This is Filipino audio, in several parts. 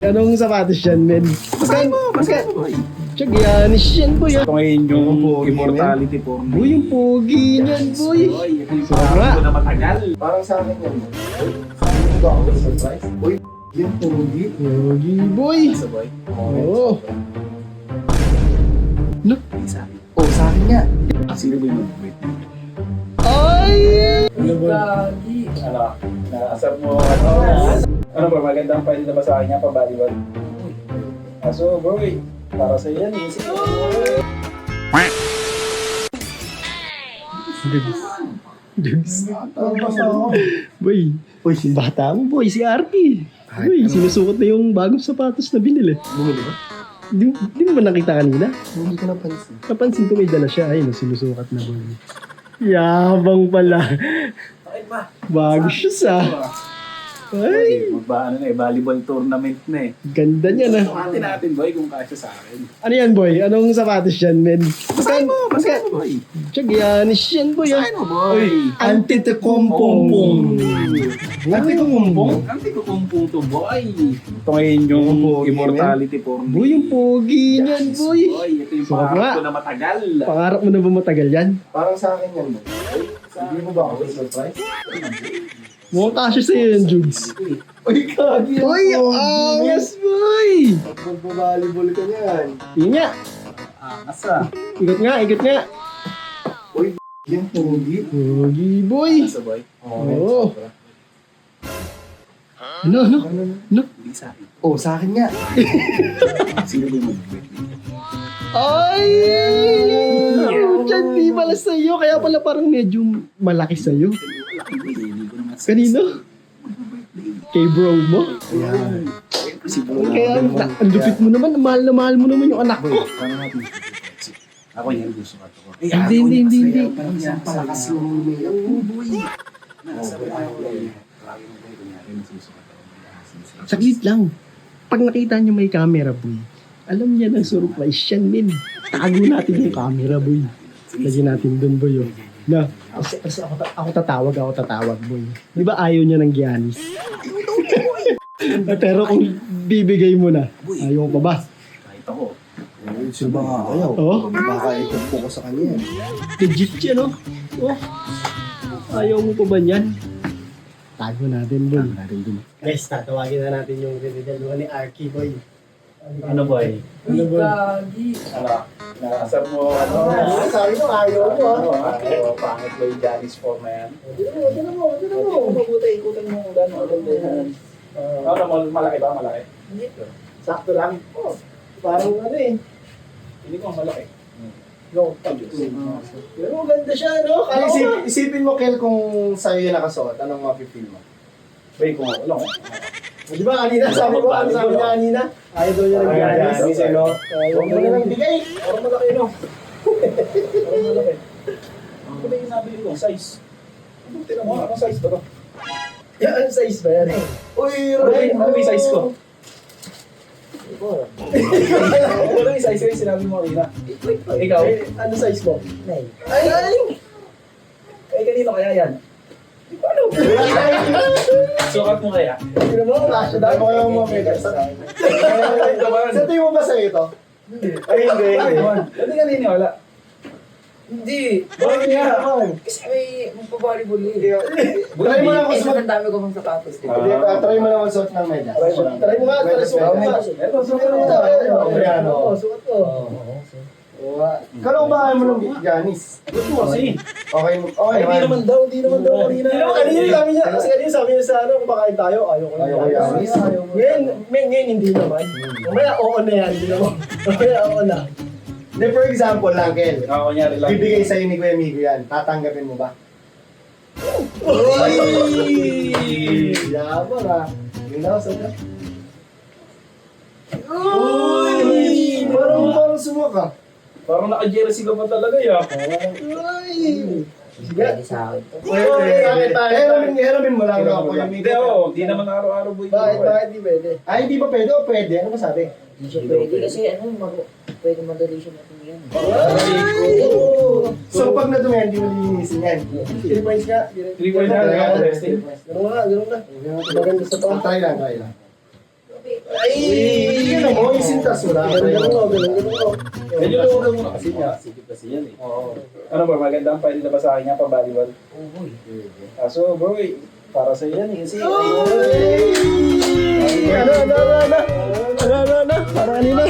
Anong sapatos yan, men? Magkano? Check yan, yan boy. Ito ngayon yung immortality for me. Boy, yung pogi niyan, boy. Ito yung Sarap. parang ko na matagal. Parang sa akin yan. Sa akin ba ako surprise? Uy, yung pogi. Pogi, boy. Sabay. Oo. No? Sa akin. Oh, sa akin nga. Sino ba yung mag-wait? Ay! Gagi. Ano? Naasar mo ano ba? Magandang pwede na ba sa kanya pa-volleyball? Aso, bro eh. Para sa yan eh. Sige. Dugs. Ang basta ako. Boy. Boy, si bata mo, boy. Si Arky. Boy, sinusukot na yung bagong sapatos na binili. Bumili ba? Di mo ba nakita kanina? Hindi ko napansin. Napansin ko may dala siya. Ayun, sinusukat na, boy. Yabang pala. Bakit ba? Bago siya sa. Ay, Magbaano na eh. Volleyball tournament na eh. ganda niya na. Sukatin natin boy kung kasya sa akin. Ano yan, boy? Anong sapatos yan, men? Basahin mo boy. Check yan, yan, boy. Basahin mo boy. Antitokompong. Antitokompong? Antitokompong to boy. Ito ngayon yung immortality for me. Boy, yung pogi niyan, boy. Boy, ito yung Sarap nga. pangarap ko na matagal. Pangarap mo na ba matagal yan? Parang sa akin yan. Hindi mo ba ako surprise? Mukhang kasya sa'yo yan, Jugs. Uy, kagi. Boy, angas, boy! Magbabalibol ka niyan. Yun nga. Asa? Ikot nga. Uy, yung pogi. Pogi, boy. Sabay. Oo. Ano? Hindi sa akin. Oh, sa akin nga. Sino ba yung mag-wait? Ay! Diyan, di pala sa'yo. Kaya pala parang medyo malaki sa'yo. Kanino? Kay bro mo? Ayan. Si bro. Kaya ang lupit mo naman. Mahal na mahal mo naman yung anak ko. Ako yan gusto ka to. Hindi. Parang yan Palakas yung umiyak. Oh, boy. Saglit lang. Pag nakita niyo may camera, boy, alam niya ng surprise yan, men. Tago natin yung camera, boy. Lagyan natin dun, boy, oh. Na, kasi ako tatawag, boy. Di ba ayaw niya ng Giannis? Pero kung bibigay mo na, ayaw pa ba? Kahit ako. Sino ba nga ayaw? Oo. Baka itumpo ko sa kanya yan. Legit yan, oh. Oh. Ayaw mo pa ba niyan? Tago natin, boy. Guys, tatawagin na natin yung reveal ni Arky, boy. Ano boy? Ano, boy? Ano? Naasar mo ano? Sabi mo, ayaw mo ah. Pangit ba yung Janice form na yan? Tignan mo. Mabuti, ikutan mo kung gano'n. Ano, malaki ba? Malaki? Sakto lang. Oh, parang ano eh. Hindi ko malaki. No, pero maganda siya, no? Isipin mo, Kel, kung sa'yo yung nakasuot, anong mapipil mo? Bay, kung wala ko. Di ba kanina, sabi ko, ano sabi niya kanina? Ayaw daw niya ng Giannis, no? Huwag mo na lang bigay. Parang malaki, no? Parang malaki. Ano ba yung nabili ko? Size? Ano tinan mo? Anong size ba to? Yan, anong size ba yan? Uy, Ryan! Ano ba yung size ko? Ano ba yung size ko yung sinabi mo kanina? Ikaw? Ano size mo? 9. Ay! Eh, kanino kaya yan? Sukat mo kaya? Sino mo? Dami mo kayong mga Sa tingin mo ba sa'yo ito? Ay, hindi. Hindi ka niniwala. Hindi. Bakit nga? Kasi may magpa-volleyball eh. Try mo lang kung Eh, suot. ang dami ko pang sapatos. Di ba? Hindi, try mo lang kung suot ng medyas. Try mo nga, try suot mo nga. Ito, sukat Suot mo. mo. Ayan, Oo, oo. sukat ko. Kalo ba mo ng Giannis? Gusto mo kasi. Okay, okay. Hindi naman daw kanina. Hindi naman kanina sabi niya, kasi kanina sabi niya sa ano, kung bakain tayo, ayaw ko Ayaw ko Giannis. Ngayon, hindi naman. Mamaya, oo na yan, hindi naman. Mamaya, oo na. Hindi, for example lang, Kel. Ako kunyari lang. Bibigay sa'yo ni Kuya Migo yan. Tatanggapin mo ba? Uy! Yabang ah. Yun na, sabi. Uy! Parang sumaka. Parang naka-jersey ka pa talaga ya. Uy! Pwede sa akin to. Hiramin mo lang ako Kuya Migo. Hindi, oo. Hindi naman araw-araw boy. Bakit di pwede? Ay, di ba pwede o pwede? Ano ba sabi? Hindi siya pwede kasi pwede madali siya matumiyan. So pag nadumihan, di mo lilinisin yan. 3 points nga. 3 points na. Ganun na. Maganda sa pang. Try lang. Ay! Yan mo, yung sintas mo lang. Ganun. Medyo luwag muna kasi niya. Sikip kasi yan eh. Oo. Ano ba, maganda ang pwede na ba sa akin niya pa volleyball? Oo, boy. Kaso bro, para sa yan eh. Kasi Ano? Para kanina.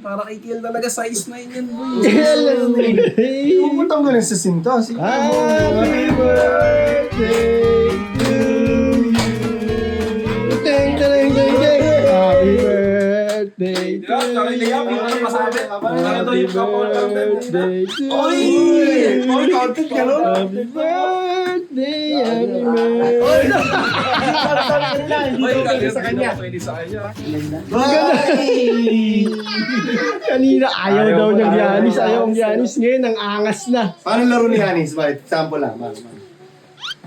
para kay Kiel talaga size 9 yan boy. Pupunta mo ganun sa sintas. Happy birthday to you. Ding, ding, ding, ding. Happy birthday to Diba? Nakiliyak, yung ano masabi? Ano Happy yung couple birthday to Oy! you. Oy, content ka nun? Happy birthday, happy birthday. Oy, pwede sa kanya. Pwede sa kanya. Kanina ayaw daw niyang Giannis. Ayaw ang Giannis. Ngayon ang angas na. Paano laro ni Yanis? Bakit? Sample lang.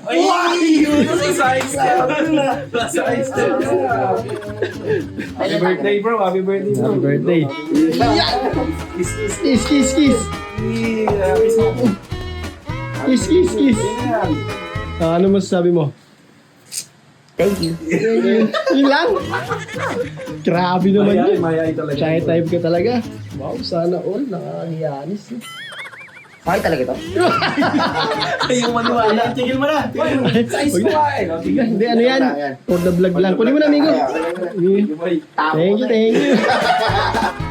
Ay! Nasa size ka. Nasa size ka. Happy birthday bro. Happy birthday bro. Happy birthday. Kiss, kiss. Kiss, kiss, kiss. Kiss, kiss, kiss. Ano masasabi mo? Thank you. Yun lang. Grabe naman yun. Mayay talaga. Shy type ka talaga. Wow, sana all. Nakakahiyanis. Okay talaga ito? Yung maniwala. Tigil mo na. Size ko nga eh. Hindi, ano yan? For the vlog lang. Kunin mo na, amigo. Yung boy. Thank you, thank you.